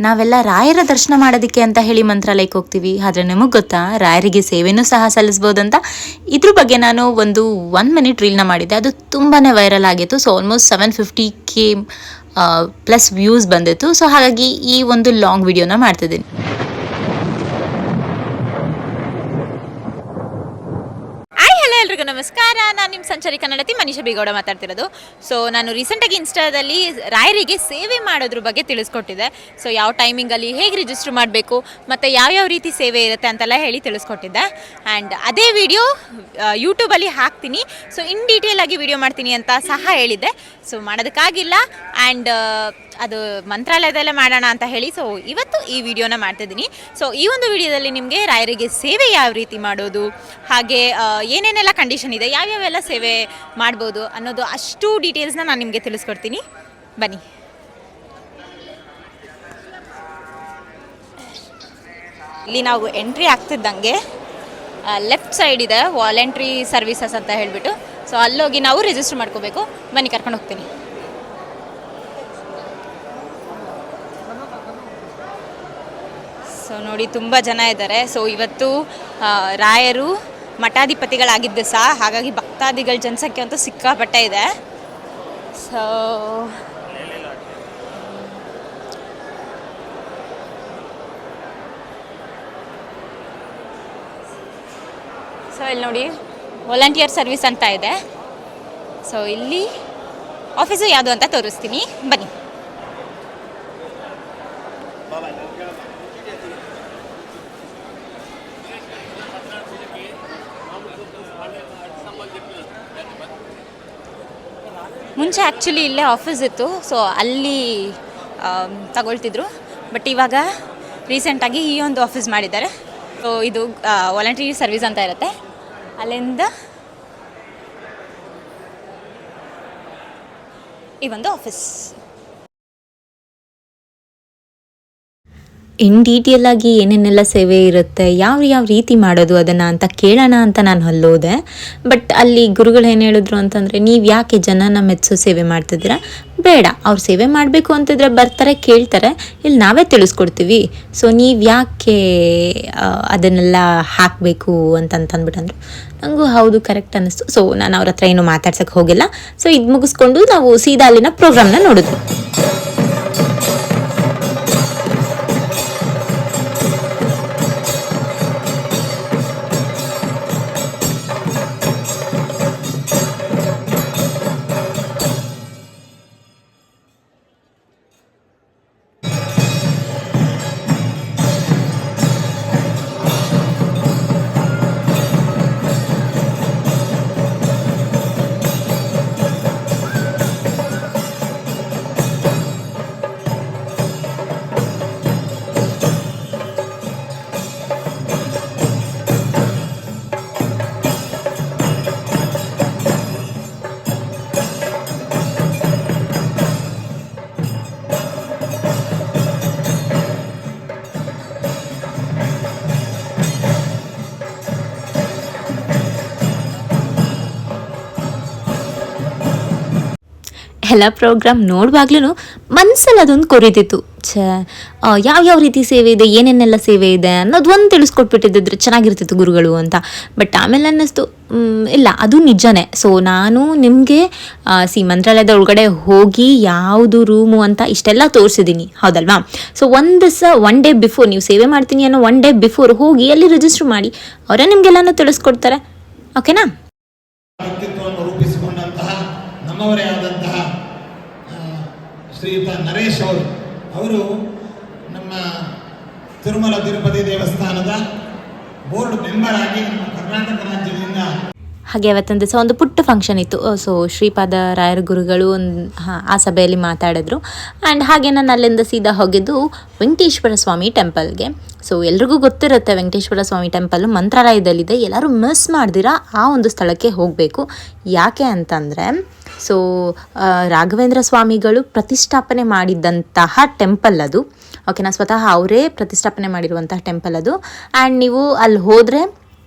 ನಾವೆಲ್ಲ ರಾಯರ ದರ್ಶನ ಮಾಡೋದಕ್ಕೆ ಅಂತ ಹೇಳಿ ಮಂತ್ರಾಲಯಕ್ಕೆ ಹೋಗ್ತೀವಿ. ಆದರೆ ನಿಮಗೆ ಗೊತ್ತಾ, ರಾಯರಿಗೆ ಸೇವೆನೂ ಸಹ ಸಲ್ಲಿಸ್ಬೋದಂತ. ಇದ್ರ ಬಗ್ಗೆ ನಾನು ಒಂದು 1 ಮಿನಿಟ್ ರೀಲ್ನ ಮಾಡಿದ್ದೆ. ಅದು ತುಂಬಾ ವೈರಲ್ ಆಗಿತ್ತು. So almost 750K plus views ಬಂದಿತ್ತು. ಸೊ ಹಾಗಾಗಿ ಈ ಒಂದು ಲಾಂಗ್ ವಿಡಿಯೋನ ಮಾಡ್ತಿದ್ದೀನಿ. ಎಲ್ರಿಗೂ ನಮಸ್ಕಾರ. ನಾನು ನಿಮ್ಮ ಸಂಚಾರಿ ಕನ್ನಡತಿ ಮನೀಷಾ ಬಿಗೌಡ ಮಾತಾಡ್ತಿರೋದು. ಸೊ ನಾನು ರೀಸೆಂಟಾಗಿ ಇನ್ಸ್ಟಾದಲ್ಲಿ ರಾಯರಿಗೆ ಸೇವೆ ಮಾಡೋದ್ರ ಬಗ್ಗೆ ತಿಳಿಸ್ಕೊಟ್ಟಿದ್ದೆ. ಸೊ ಯಾವ ಟೈಮಿಂಗಲ್ಲಿ ಹೇಗೆ ರಿಜಿಸ್ಟರ್ ಮಾಡಬೇಕು ಮತ್ತು ಯಾವ್ಯಾವ ರೀತಿ ಸೇವೆ ಇರುತ್ತೆ ಅಂತೆಲ್ಲ ಹೇಳಿ ತಿಳಿಸ್ಕೊಟ್ಟಿದ್ದೆ. ಆ್ಯಂಡ್ ಅದೇ ವಿಡಿಯೋ ಯೂಟ್ಯೂಬಲ್ಲಿ ಹಾಕ್ತೀನಿ. ಸೊ ಇನ್ ಡೀಟೇಲ್ ಆಗಿ ವಿಡಿಯೋ ಮಾಡ್ತೀನಿ ಅಂತ ಸಹ ಹೇಳಿದ್ದೆ. ಸೊ ಮಾಡೋದಕ್ಕಾಗಿಲ್ಲ. ಆ್ಯಂಡ್ ಅದು ಮಂತ್ರಾಲಯದಲ್ಲೇ ಮಾಡೋಣ ಅಂತ ಹೇಳಿ ಸೊ ಇವತ್ತು ಈ ವಿಡಿಯೋನ ಮಾಡ್ತಿದ್ದೀನಿ. ಸೊ ಈ ಒಂದು ವಿಡಿಯೋದಲ್ಲಿ ನಿಮಗೆ ರಾಯರಿಗೆ ಸೇವೆ ಯಾವ ರೀತಿ ಮಾಡೋದು, ಹಾಗೆ ಏನೇನೆಲ್ಲ ಕಂಡೀಷನ್ ಇದೆ, ಯಾವ್ಯಾವೆಲ್ಲ ಸೇವೆ ಮಾಡ್ಬೋದು ಅನ್ನೋದು ಅಷ್ಟು ಡೀಟೇಲ್ಸ್ನ ನಾನು ನಿಮಗೆ ತಿಳಿಸ್ಕೊಡ್ತೀನಿ. ಬನ್ನಿ. ಇಲ್ಲಿ ನಾವು ಎಂಟ್ರಿ ಆಗ್ತಿದ್ದಂಗೆ ಲೆಫ್ಟ್ ಸೈಡ್ ಇದೆ ವಾಲಂಟ್ರಿ ಸರ್ವಿಸಸ್ ಅಂತ ಹೇಳಿಬಿಟ್ಟು. ಸೊ ಅಲ್ಲೋಗಿ ನಾವು ರಿಜಿಸ್ಟರ್ ಮಾಡ್ಕೋಬೇಕು. ಬನ್ನಿ, ಕರ್ಕೊಂಡು ಹೋಗ್ತೀನಿ. ಸೊ ನೋಡಿ, ತುಂಬ ಜನ ಇದ್ದಾರೆ. ಸೊ ಇವತ್ತು ರಾಯರು ಮಠಾಧಿಪತಿಗಳಾಗಿದ್ದೆ ಸಹ, ಹಾಗಾಗಿ ಭಕ್ತಾದಿಗಳ ಜನಸಂಖ್ಯೆ ಅಂತೂ ಸಿಕ್ಕಾಪಟ್ಟೆ ಇದೆ. ಸೊ ಇಲ್ಲಿ ನೋಡಿ, ವಾಲಂಟಿಯರ್ ಸರ್ವಿಸ್ ಅಂತ ಇದೆ. ಸೊ ಇಲ್ಲಿ ಆಫೀಸು ಯಾವುದು ಅಂತ ತೋರಿಸ್ತೀನಿ, ಬನ್ನಿ. ಮುಂಚೆ ಆ್ಯಕ್ಚುಲಿ ಇಲ್ಲೇ ಆಫೀಸ್ ಇತ್ತು. ಸೊ ಅಲ್ಲಿ ತಗೊಳ್ತಿದ್ರು. ಬಟ್ ಇವಾಗ ರೀಸೆಂಟಾಗಿ ಈ ಒಂದು ಆಫೀಸ್ ಮಾಡಿದ್ದಾರೆ. ಸೊ ಇದು ವಾಲಂಟ್ರಿ ಸರ್ವಿಸ್ ಅಂತ ಇರುತ್ತೆ. ಅಲ್ಲಿಂದ ಈ ಒಂದು ಆಫೀಸ್. ಇನ್ ಡೀಟೇಲ್ ಆಗಿ ಏನೇನೆಲ್ಲ ಸೇವೆ ಇರುತ್ತೆ, ಯಾವ ರೀತಿ ಮಾಡೋದು ಅದನ್ನು ಅಂತ ಕೇಳೋಣ ಅಂತ ನಾನು ಅಲ್ಲೋದೆ. ಬಟ್ ಅಲ್ಲಿ ಗುರುಗಳು ಏನು ಹೇಳಿದ್ರು ಅಂತಂದರೆ, ನೀವು ಯಾಕೆ ಜನನ ಮೆಚ್ಚೋ ಸೇವೆ ಮಾಡ್ತಿದ್ದೀರಾ, ಬೇಡ, ಅವ್ರು ಸೇವೆ ಮಾಡಬೇಕು ಅಂತಿದ್ರೆ ಬರ್ತಾರೆ, ಕೇಳ್ತಾರೆ, ಇಲ್ಲಿ ನಾವೇ ತಿಳಿಸ್ಕೊಡ್ತೀವಿ. ಸೊ ನೀವು ಯಾಕೆ ಅದನ್ನೆಲ್ಲ ಹಾಕಬೇಕು ಅಂತಂದ್ಬಿಟ್ಟಂದ್ರು. ನನಗೂ ಹೌದು, ಕರೆಕ್ಟ್ ಅನ್ನಿಸ್ತು. ಸೊ ನಾನು ಅವ್ರ ಹತ್ರ ಏನು ಮಾತಾಡ್ಸೋಕ್ಕೆ ಹೋಗಿಲ್ಲ. ಸೊ ಇದು ಮುಗಿಸ್ಕೊಂಡು ನಾವು ಸೀದಾ ಅಲ್ಲಿನ ಪ್ರೋಗ್ರಾಮ್ನ ನೋಡಿದ್ವಿ. ಎಲ್ಲ ಪ್ರೋಗ್ರಾಮ್ ನೋಡುವಾಗ್ಲೂ ಮನಸ್ಸಲ್ಲಿ ಅದೊಂದು ಕೊರಿತಿತ್ತು, ಯಾವ ರೀತಿ ಸೇವೆ ಇದೆ, ಏನೇನೆಲ್ಲ ಸೇವೆ ಇದೆ ಅನ್ನೋದು ಒಂದು ತಿಳಿಸ್ಕೊಟ್ಬಿಟ್ಟಿದ್ದಿದ್ರೆ ಚೆನ್ನಾಗಿರ್ತಿತ್ತು ಗುರುಗಳು ಅಂತ. ಬಟ್ ಆಮೇಲೆ ಅನ್ನಿಸ್ತು, ಇಲ್ಲ, ಅದು ನಿಜನೇ. ಸೊ ನಾನು ನಿಮಗೆ ಮಂತ್ರಾಲಯದ ಒಳಗಡೆ ಹೋಗಿ ಯಾವುದು ರೂಮು ಅಂತ ಇಷ್ಟೆಲ್ಲ ತೋರಿಸಿದ್ದೀನಿ, ಹೌದಲ್ವಾ? ಸೊ ಒನ್ ಡೇ ಬಿಫೋರ್, ನೀವು ಸೇವೆ ಮಾಡ್ತೀನಿ ಅನ್ನೋ 1 ಡೇ ಬಿಫೋರ್ ಹೋಗಿ ಅಲ್ಲಿ ರಿಜಿಸ್ಟರ್ ಮಾಡಿ, ಅವರೇ ನಿಮಗೆಲ್ಲನೂ ತಿಳಿಸ್ಕೊಡ್ತಾರೆ. ಓಕೆನಾ? ನಮ್ಮವರೇ ಆದಂತಹ ಶ್ರೀಯುತ ನರೇಶ್ ಅವರು ನಮ್ಮ ತಿರುಮಲ ತಿರುಪತಿ ದೇವಸ್ಥಾನದ ಬೋರ್ಡ್ ಮೆಂಬರ್ ಆಗಿ ನಮ್ಮ ಕರ್ನಾಟಕ ರಾಜ್ಯದಿಂದ. ಹಾಗೆ ಅವತ್ತೊಂದು ದಿವಸ ಒಂದು ಪುಟ್ಟ ಫಂಕ್ಷನ್ ಇತ್ತು. ಸೊ ಶ್ರೀಪಾದ ರಾಯರ ಗುರುಗಳು ಆ ಸಭೆಯಲ್ಲಿ ಮಾತಾಡಿದ್ರು. ಆ್ಯಂಡ್ ಹಾಗೆ ನಾನು ಅಲ್ಲಿಂದ ಸೀದಾ ಹೋಗಿದ್ದು ವೆಂಕಟೇಶ್ವರ ಸ್ವಾಮಿ ಟೆಂಪಲ್ಗೆ. ಸೊ ಎಲ್ರಿಗೂ ಗೊತ್ತಿರುತ್ತೆ, ವೆಂಕಟೇಶ್ವರ ಸ್ವಾಮಿ ಟೆಂಪಲ್ಲು ಮಂತ್ರಾಲಯದಲ್ಲಿದೆ. ಎಲ್ಲರೂ ಮಿಸ್ ಮಾಡ್ದಿರಾ ಆ ಒಂದು ಸ್ಥಳಕ್ಕೆ ಹೋಗಬೇಕು. ಯಾಕೆ ಅಂತಂದರೆ, ಸೊ ರಾಘವೇಂದ್ರ ಸ್ವಾಮಿಗಳು ಪ್ರತಿಷ್ಠಾಪನೆ ಮಾಡಿದ್ದಂತಹ ಟೆಂಪಲ್ ಅದು. ಓಕೆನಾ? ಸ್ವತಃ ಅವರೇ ಪ್ರತಿಷ್ಠಾಪನೆ ಮಾಡಿರುವಂತಹ ಟೆಂಪಲ್ ಅದು. ಆ್ಯಂಡ್ ನೀವು ಅಲ್ಲಿ ಹೋದರೆ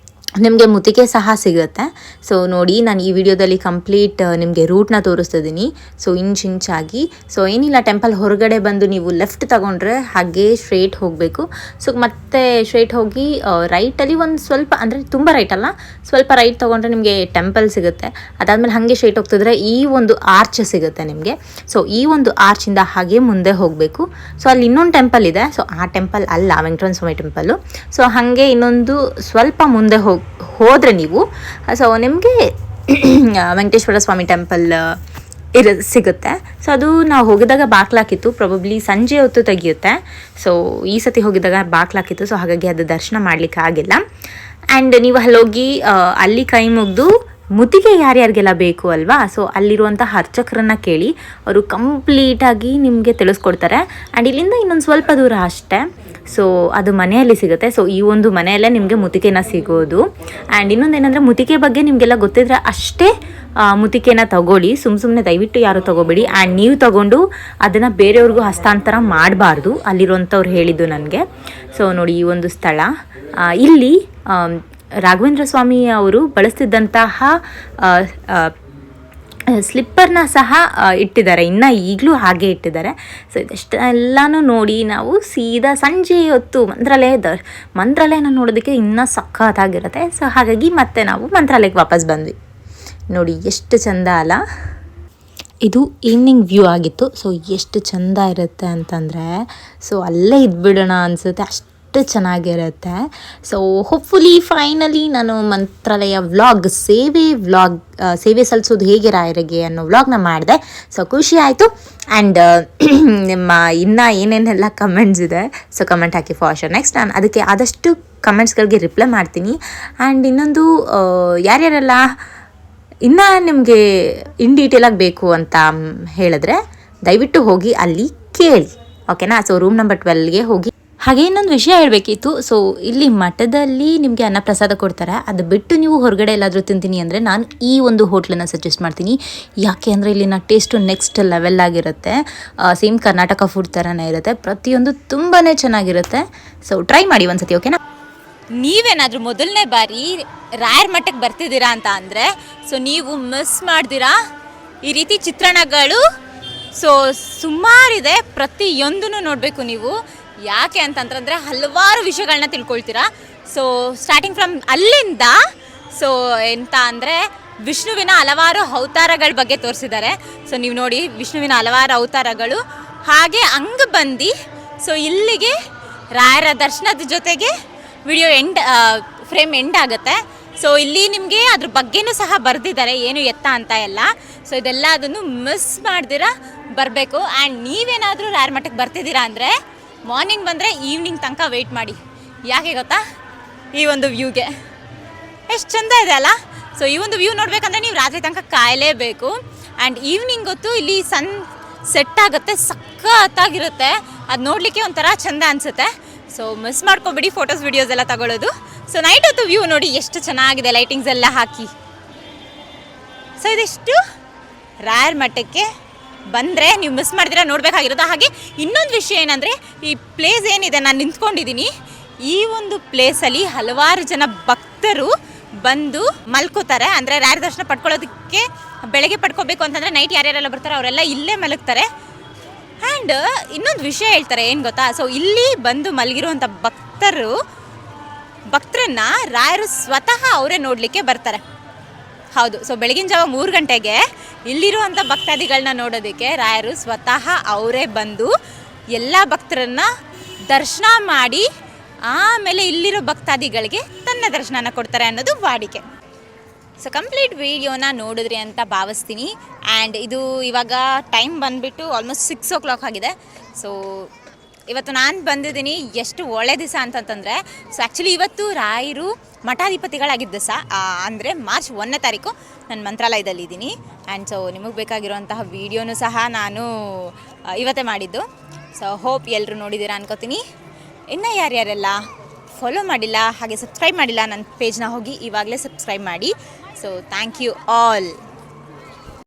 ನಿಮಗೆ ಮುತ್ತಿಗೆ ಸಹ ಸಿಗುತ್ತೆ. ಸೊ ನೋಡಿ, ನಾನು ಈ ವಿಡಿಯೋದಲ್ಲಿ ಕಂಪ್ಲೀಟ್ ನಿಮಗೆ ರೂಟ್ನ ತೋರಿಸ್ತಿದ್ದೀನಿ. ಸೊ ಇಂಚಾಗಿ, ಸೊ ಏನಿಲ್ಲ, ಟೆಂಪಲ್ ಹೊರಗಡೆ ಬಂದು ನೀವು ಲೆಫ್ಟ್ ತಗೊಂಡ್ರೆ ಹಾಗೆ ಸ್ಟ್ರೇಟ್ ಹೋಗಬೇಕು. ಸೊ ಮತ್ತೆ ಸ್ಟ್ರೇಟ್ ಹೋಗಿ ರೈಟಲ್ಲಿ ಒಂದು ಸ್ವಲ್ಪ, ಅಂದರೆ ತುಂಬ ರೈಟ್ ಅಲ್ಲ, ಸ್ವಲ್ಪ ರೈಟ್ ತೊಗೊಂಡ್ರೆ ನಿಮಗೆ ಟೆಂಪಲ್ ಸಿಗುತ್ತೆ. ಅದಾದಮೇಲೆ ಹಾಗೆ ಸ್ಟ್ರೇಟ್ ಹೋಗ್ತಿದ್ರೆ ಈ ಒಂದು ಆರ್ಚ್ ಸಿಗುತ್ತೆ ನಿಮಗೆ. ಸೊ ಈ ಒಂದು ಆರ್ಚಿಂದ ಹಾಗೆ ಮುಂದೆ ಹೋಗಬೇಕು. ಸೊ ಅಲ್ಲಿ ಇನ್ನೊಂದು ಟೆಂಪಲ್ ಇದೆ. ಸೊ ಆ ಟೆಂಪಲ್ ಅಲ್ಲ, ವೆಂಕಟರಮಣ ಸ್ವಾಮಿ ಟೆಂಪಲ್ಲು. ಸೊ ಹಾಗೆ ಇನ್ನೊಂದು ಸ್ವಲ್ಪ ಮುಂದೆ ಹೋದರೆ ನೀವು, ಸೊ ನಿಮಗೆ ವೆಂಕಟೇಶ್ವರ ಸ್ವಾಮಿ ಟೆಂಪಲ್ ಸಿಗುತ್ತೆ. ಸೊ ಅದು ನಾವು ಹೋಗಿದಾಗ ಬಾಕ್ಲಾಕಿತ್ತು, ಪ್ರಾಬಬ್ಲಿ ಸಂಜೆ ಹೊತ್ತು ತೆಗಿಯುತ್ತೆ. ಸೊ ಈ ಸತಿ ಹೋಗಿದಾಗ ಬಾಕ್ಲಾಕಿತ್ತು, ಸೊ ಹಾಗಾಗಿ ಅದು ದರ್ಶನ ಮಾಡಲಿಕ್ಕೆ ಆಗಿಲ್ಲ. ಆ್ಯಂಡ್ ನೀವು ಅಲ್ಲೋಗಿ ಅಲ್ಲಿ ಕೈ ಮುಗಿದು ಮುತ್ತಿಗೆ ಯಾರ್ಯಾರಿಗೆಲ್ಲ ಬೇಕು ಅಲ್ವಾ, ಸೊ ಅಲ್ಲಿರುವಂಥ ಅರ್ಚಕರನ್ನು ಕೇಳಿ, ಅವರು ಕಂಪ್ಲೀಟಾಗಿ ನಿಮಗೆ ತಿಳಿಸ್ಕೊಡ್ತಾರೆ. ಆ್ಯಂಡ್ ಇಲ್ಲಿಂದ ಇನ್ನೊಂದು ಸ್ವಲ್ಪ ದೂರ ಅಷ್ಟೇ. ಸೊ ಅದು ಮನೆಯಲ್ಲಿ ಸಿಗುತ್ತೆ. ಸೊ ಈ ಒಂದು ಮನೆಯಲ್ಲೇ ನಿಮಗೆ ಮುತ್ತಿಗೆನ ಸಿಗೋದು. ಆ್ಯಂಡ್ ಇನ್ನೊಂದು ಏನಂದರೆ, ಮುತ್ತಿಗೆ ಬಗ್ಗೆ ನಿಮಗೆಲ್ಲ ಗೊತ್ತಿದ್ರೆ ಅಷ್ಟೇ ಮುತ್ತಿಗೆನ ತಗೊಳ್ಳಿ, ಸುಮ್ಮನೆ ದಯವಿಟ್ಟು ಯಾರು ತಗೋಬೇಡಿ. ಆ್ಯಂಡ್ ನೀವು ತಗೊಂಡು ಅದನ್ನು ಬೇರೆಯವ್ರಿಗೂ ಹಸ್ತಾಂತರ ಮಾಡಬಾರ್ದು, ಅಲ್ಲಿರುವಂಥವ್ರು ಹೇಳಿದ್ದು ನನಗೆ. ಸೊ ನೋಡಿ, ಈ ಒಂದು ಸ್ಥಳ, ಇಲ್ಲಿ ರಾಘವೇಂದ್ರ ಸ್ವಾಮಿ ಅವರು ಬಳಸ್ತಿದ್ದಂತಹ ಸ್ಲಿಪ್ಪರ್ನ ಸಹ ಇಟ್ಟಿದ್ದಾರೆ, ಇನ್ನು ಈಗಲೂ ಹಾಗೆ ಇಟ್ಟಿದ್ದಾರೆ. ಸೊ ಇದೆಷ್ಟೆಲ್ಲನೂ ನೋಡಿ ನಾವು ಸೀದಾ ಸಂಜೆ ಹೊತ್ತು ಮಂತ್ರಾಲಯನ ನೋಡೋದಕ್ಕೆ ಇನ್ನೂ ಸಖತ್ತಾಗಿರುತ್ತೆ. ಸೊ ಹಾಗಾಗಿ ಮತ್ತೆ ನಾವು ಮಂತ್ರಾಲಯಕ್ಕೆ ವಾಪಸ್ ಬಂದ್ವಿ. ನೋಡಿ ಎಷ್ಟು ಚಂದ ಅಲ್ಲ. ಇದು ಈವ್ನಿಂಗ್ ವ್ಯೂ ಆಗಿತ್ತು. ಸೊ ಎಷ್ಟು ಚಂದ ಇರುತ್ತೆ ಅಂತಂದರೆ, ಸೊ ಅಲ್ಲೇ ಇದ್ಬಿಡೋಣ ಅನಿಸುತ್ತೆ, ಅಷ್ಟು ಚೆನ್ನಾಗಿರುತ್ತೆ. ಸೊ ಹೋಪ್ಫುಲಿ ಫೈನಲಿ ನಾನು ಮಂತ್ರಾಲಯ ಸೇವೆ ಸಲ್ಲಿಸೋದು ಹೇಗೆ ರಾಯರಿಗೆ ಅನ್ನೋ ವ್ಲಾಗ್ನ ಮಾಡಿದೆ. ಸೊ ಖುಷಿ ಆಯಿತು. ಆ್ಯಂಡ್ ನಿಮ್ಮ ಇನ್ನೂ ಏನೇನೆಲ್ಲ ಕಮೆಂಟ್ಸ್ ಇದೆ, so comment hockey for sure. Next ನಾನು ಅದಕ್ಕೆ ಆದಷ್ಟು ಕಮೆಂಟ್ಸ್ಗಳಿಗೆ ರಿಪ್ಲೈ ಮಾಡ್ತೀನಿ. ಆ್ಯಂಡ್ ಇನ್ನೊಂದು, ಯಾರ್ಯಾರೆಲ್ಲ ಇನ್ನೂ ನಿಮಗೆ ಇನ್ ಡೀಟೇಲಾಗಿ ಬೇಕು ಅಂತ ಹೇಳಿದ್ರೆ ದಯವಿಟ್ಟು ಹೋಗಿ ಅಲ್ಲಿ ಕೇಳಿ, ಓಕೆನಾ. ಸೊ ರೂಮ್ ನಂಬರ್ 12ಗೆ ಹೋಗಿ. ಹಾಗೆ ಇನ್ನೊಂದು ವಿಷಯ ಹೇಳಬೇಕಿತ್ತು. ಸೊ ಇಲ್ಲಿ ಮಠದಲ್ಲಿ ನಿಮಗೆ ಅನ್ನಪ್ರಸಾದ ಕೊಡ್ತಾರೆ, ಅದು ಬಿಟ್ಟು ನೀವು ಹೊರಗಡೆ ಎಲ್ಲಾದರೂ ತಿಂತೀನಿ ಅಂದರೆ ನಾನು ಈ ಒಂದು ಹೋಟ್ಲನ್ನು ಸಜೆಸ್ಟ್ ಮಾಡ್ತೀನಿ. ಯಾಕೆ ಅಂದರೆ ಇಲ್ಲಿನ ಟೇಸ್ಟು ನೆಕ್ಸ್ಟ್ ಲೆವೆಲ್ ಆಗಿರುತ್ತೆ. ಸೇಮ್ ಕರ್ನಾಟಕ ಫುಡ್ ಥರನೇ ಇರುತ್ತೆ, ಪ್ರತಿಯೊಂದು ತುಂಬಾ ಚೆನ್ನಾಗಿರುತ್ತೆ. ಸೊ ಟ್ರೈ ಮಾಡಿ ಒಂದ್ಸತಿ, ಓಕೆನಾ. ನೀವೇನಾದರೂ ಮೊದಲನೇ ಬಾರಿ ರಾಯರ ಮಠಕ್ಕೆ ಬರ್ತಿದ್ದೀರಾ ಅಂತ ಅಂದರೆ, ಸೊ ನೀವು ಮಿಸ್ ಮಾಡ್ದಿರಾ ಈ ರೀತಿ ಚಿತ್ರಣಗಳು. ಸೊ ಸುಮಾರಿದೆ, ಪ್ರತಿಯೊಂದನ್ನು ನೋಡಬೇಕು ನೀವು. ಯಾಕೆ ಅಂತಂತಂದರೆ ಹಲವಾರು ವಿಷಯಗಳನ್ನ ತಿಳ್ಕೊಳ್ತೀರಾ. ಸೊ ಸ್ಟಾರ್ಟಿಂಗ್ ಫ್ರಮ್ ಅಲ್ಲಿಂದ, ಸೊ ಎಂತ ಅಂದರೆ ವಿಷ್ಣುವಿನ ಹಲವಾರು ಅವತಾರಗಳ ಬಗ್ಗೆ ತೋರಿಸಿದ್ದಾರೆ. ಸೊ ನೀವು ನೋಡಿ, ವಿಷ್ಣುವಿನ ಹಲವಾರು ಅವತಾರಗಳು. ಹಾಗೆ ಹಂಗೆ ಬಂದು ಸೊ ಇಲ್ಲಿಗೆ ರಾಯರ ದರ್ಶನದ ಜೊತೆಗೆ ವಿಡಿಯೋ ಫ್ರೇಮ್ ಎಂಡ್ ಆಗುತ್ತೆ. ಸೊ ಇಲ್ಲಿ ನಿಮಗೆ ಅದ್ರ ಬಗ್ಗೆನೂ ಸಹ ಬರೆದಿದ್ದಾರೆ, ಏನು ಎತ್ತ ಅಂತ ಎಲ್ಲ. ಸೊ ಇದೆಲ್ಲ ಅದನ್ನು ಮಿಸ್ ಮಾಡ್ದಿರಾ ಬರಬೇಕು. ಆ್ಯಂಡ್ ನೀವೇನಾದರೂ ರಾಯರ ಮಠಕ್ಕೆ ಬರ್ತಿದ್ದೀರಾ ಅಂದರೆ ಮಾರ್ನಿಂಗ್ ಬಂದರೆ ಈವ್ನಿಂಗ್ ತನಕ ವೆಯ್ಟ್ ಮಾಡಿ. ಯಾಕೆ ಗೊತ್ತಾ, ಈ ಒಂದು ವ್ಯೂಗೆ ಎಷ್ಟು ಚೆಂದ ಇದೆ ಅಲ್ಲ. ಸೊ ಈ ಒಂದು ವ್ಯೂ ನೋಡಬೇಕಂದ್ರೆ ನೀವು ರಾತ್ರಿ ತನಕ ಕಾಯಲೇಬೇಕು. ಆ್ಯಂಡ್ ಈವ್ನಿಂಗ್ ಹೊತ್ತು ಇಲ್ಲಿ ಸನ್ ಸೆಟ್ ಆಗುತ್ತೆ, ಸಖತ್ತಾಗಿರುತ್ತೆ. ಅದು ನೋಡಲಿಕ್ಕೆ ಒಂಥರ ಚೆಂದ ಅನಿಸುತ್ತೆ. ಸೊ ಮಿಸ್ ಮಾಡ್ಕೊಬೇಡಿ ಫೋಟೋಸ್ ವಿಡಿಯೋಸ್ ಎಲ್ಲ ತಗೊಳ್ಳೋದು. ಸೊ ನೈಟ್ ಹೊತ್ತು ವ್ಯೂ ನೋಡಿ ಎಷ್ಟು ಚೆನ್ನಾಗಿದೆ, ಲೈಟಿಂಗ್ಸ್ ಎಲ್ಲ ಹಾಕಿ. ಸೊ ಇದಿಷ್ಟು ರಾಯರ ಮಠಕ್ಕೆ ಬಂದರೆ ನೀವು ಮಿಸ್ ಮಾಡಿದ್ರೆ ನೋಡಬೇಕಾಗಿರೋದು. ಹಾಗೆ ಇನ್ನೊಂದು ವಿಷಯ ಏನಂದರೆ, ಈ ಪ್ಲೇಸ್ ಏನಿದೆ ನಾನು ನಿಂತ್ಕೊಂಡಿದ್ದೀನಿ, ಈ ಒಂದು ಪ್ಲೇಸಲ್ಲಿ ಹಲವಾರು ಜನ ಭಕ್ತರು ಬಂದು ಮಲ್ಕೋತಾರೆ. ಅಂದರೆ ರಾಯರ ದರ್ಶನ ಪಡ್ಕೊಳ್ಳೋದಕ್ಕೆ ಬೆಳಗ್ಗೆ ಪಡ್ಕೋಬೇಕು ಅಂತಂದರೆ ನೈಟ್ ಯಾರ್ಯಾರೆಲ್ಲ ಬರ್ತಾರೆ ಅವರೆಲ್ಲ ಇಲ್ಲೇ ಮಲಗ್ತಾರೆ. ಆ್ಯಂಡ್ ಇನ್ನೊಂದು ವಿಷಯ ಹೇಳ್ತಾರೆ, ಏನು ಗೊತ್ತಾ, ಸೊ ಇಲ್ಲಿ ಬಂದು ಮಲಗಿರುವಂಥ ಭಕ್ತರನ್ನ ರಾಯರು ಸ್ವತಃ ಅವರೇ ನೋಡಲಿಕ್ಕೆ ಬರ್ತಾರೆ. ಹೌದು. ಸೊ ಬೆಳಗಿನ ಜಾವ 3 ಗಂಟೆಗೆ ಇಲ್ಲಿರುವಂಥ ಭಕ್ತಾದಿಗಳನ್ನ ನೋಡೋದಕ್ಕೆ ರಾಯರು ಸ್ವತಃ ಅವರೇ ಬಂದು ಎಲ್ಲ ಭಕ್ತರನ್ನ ದರ್ಶನ ಮಾಡಿ ಆಮೇಲೆ ಇಲ್ಲಿರೋ ಭಕ್ತಾದಿಗಳಿಗೆ ತನ್ನ ದರ್ಶನನ ಕೊಡ್ತಾರೆ ಅನ್ನೋದು ವಾಡಿಕೆ. ಸೊ ಕಂಪ್ಲೀಟ್ ವೀಡಿಯೋನ ನೋಡಿದ್ರಿ ಅಂತ ಭಾವಿಸ್ತೀನಿ. ಆ್ಯಂಡ್ ಇದು ಇವಾಗ ಟೈಮ್ ಬಂದುಬಿಟ್ಟು ಆಲ್ಮೋಸ್ಟ್ 6 o'clock ಆಗಿದೆ. ಸೊ ಇವತ್ತು ನಾನು ಬಂದಿದ್ದೀನಿ, ಎಷ್ಟು ಒಳ್ಳೆ ದಿವಸ ಅಂತಂತಂದರೆ, ಸೊ ಆ್ಯಕ್ಚುಲಿ ಇವತ್ತು ರಾಯರು ಮಠಾಧಿಪತಿಗಳಾಗಿದ್ದ ದಿವಸ, ಅಂದರೆ ಮಾರ್ಚ್ 1ನೇ ತಾರೀಕು ನಾನು ಮಂತ್ರಾಲಯದಲ್ಲಿದ್ದೀನಿ. ಆ್ಯಂಡ್ ಸೊ ನಿಮಗೆ ಬೇಕಾಗಿರುವಂತಹ ವೀಡಿಯೋನೂ ಸಹ ನಾನು ಇವತ್ತೇ ಮಾಡಿದ್ದು. ಸೊ ಹೋಪ್ ಎಲ್ಲರೂ ನೋಡಿದ್ದೀರಾ ಅನ್ಕೋತೀನಿ. ಇನ್ನು ಯಾರ್ಯಾರೆಲ್ಲ ಫಾಲೋ ಮಾಡಿಲ್ಲ ಹಾಗೆ ಸಬ್ಸ್ಕ್ರೈಬ್ ಮಾಡಿಲ್ಲ ನನ್ನ ಪೇಜ್ನ ಹೋಗಿ ಇವಾಗಲೇ ಸಬ್ಸ್ಕ್ರೈಬ್ ಮಾಡಿ. So thank you all.